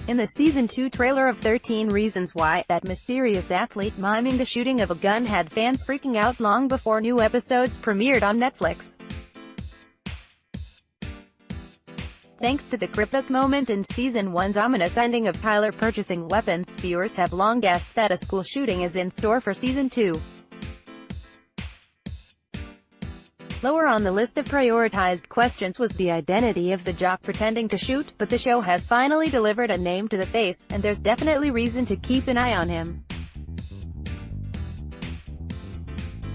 In the Season 2 trailer of 13 Reasons Why, that mysterious athlete miming the shooting of a gun had fans freaking out long before new episodes premiered on Netflix. Thanks to the cryptic moment in Season 1's ominous ending of Tyler purchasing weapons, viewers have long guessed that a school shooting is in store for Season 2. Lower on the list of prioritized questions was the identity of the jock pretending to shoot, but the show has finally delivered a name to the face, and there's definitely reason to keep an eye on him.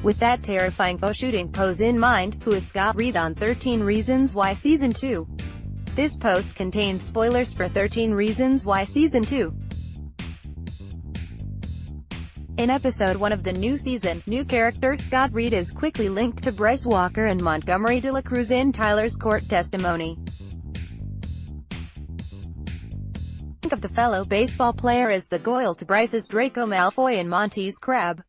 With that terrifying faux shooting pose in mind, who is Scott Reed on 13 Reasons Why Season 2? This post contains spoilers for 13 Reasons Why Season 2. In episode 1 of the new season, new character Scott Reed is quickly linked to Bryce Walker and Montgomery de la Cruz in Tyler's court testimony. Think of the fellow baseball player as the Goyle to Bryce's Draco Malfoy and Monty's Crabbe.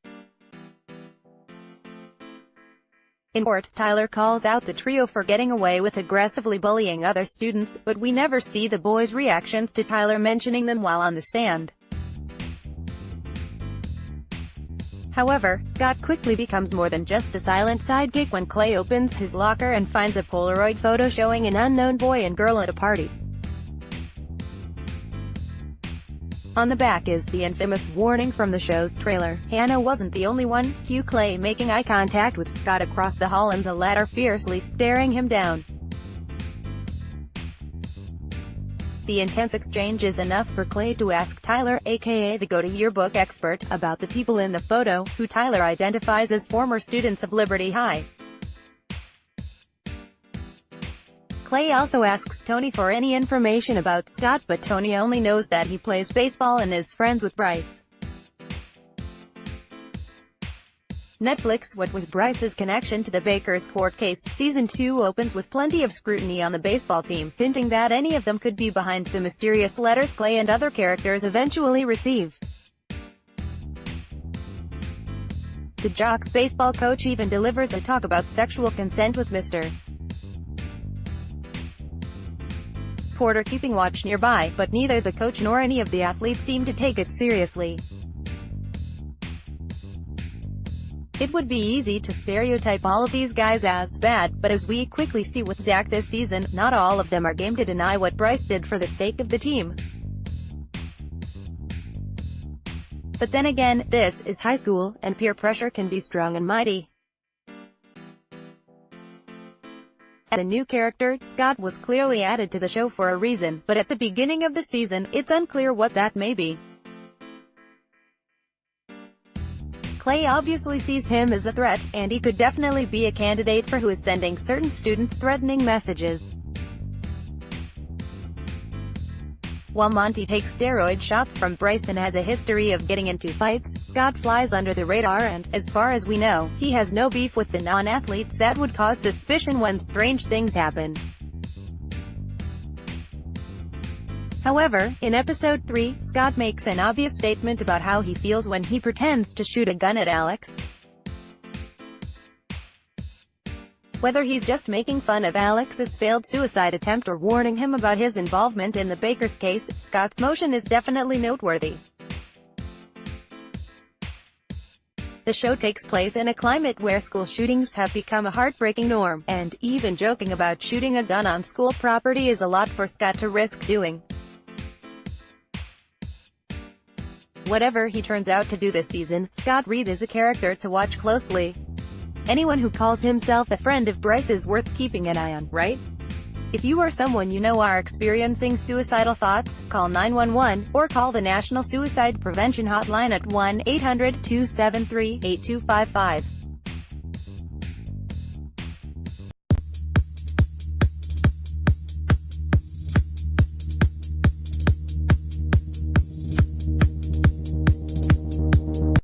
In court, Tyler calls out the trio for getting away with aggressively bullying other students, but we never see the boys' reactions to Tyler mentioning them while on the stand. However, Scott quickly becomes more than just a silent sidekick when Clay opens his locker and finds a Polaroid photo showing an unknown boy and girl at a party. On the back is the infamous warning from the show's trailer. Hannah wasn't the only one. Cue Clay making eye contact with Scott across the hall and the latter fiercely staring him down. The intense exchange is enough for Clay to ask Tyler, aka the go-to yearbook expert, about the people in the photo, who Tyler identifies as former students of Liberty High. Clay also asks Tony for any information about Scott, but Tony only knows that he plays baseball and is friends with Bryce. Netflix. What with Bryce's connection to the Baker's court case, Season 2 opens with plenty of scrutiny on the baseball team, hinting that any of them could be behind the mysterious letters Clay and other characters eventually receive. The Jock's baseball coach even delivers a talk about sexual consent with Mr. Porter keeping watch nearby, but neither the coach nor any of the athletes seem to take it seriously. It would be easy to stereotype all of these guys as bad, but as we quickly see with Zach this season, not all of them are game to deny what Bryce did for the sake of the team. But then again, this is high school, and peer pressure can be strong and mighty. As a new character, Scott was clearly added to the show for a reason, but at the beginning of the season, it's unclear what that may be. Clay obviously sees him as a threat, and he could definitely be a candidate for who is sending certain students threatening messages. While Monty takes steroid shots from Bryce and has a history of getting into fights, Scott flies under the radar and, as far as we know, he has no beef with the non-athletes that would cause suspicion when strange things happen. However, in episode 3, Scott makes an obvious statement about how he feels when he pretends to shoot a gun at Alex. Whether he's just making fun of Alex's failed suicide attempt or warning him about his involvement in the Baker's case, Scott's motion is definitely noteworthy. The show takes place in a climate where school shootings have become a heartbreaking norm, and even joking about shooting a gun on school property is a lot for Scott to risk doing. Whatever he turns out to do this season, Scott Reed is a character to watch closely. Anyone who calls himself a friend of Bryce is worth keeping an eye on, right? If you or someone you know are experiencing suicidal thoughts, call 911, or call the National Suicide Prevention Hotline at 1-800-273-8255.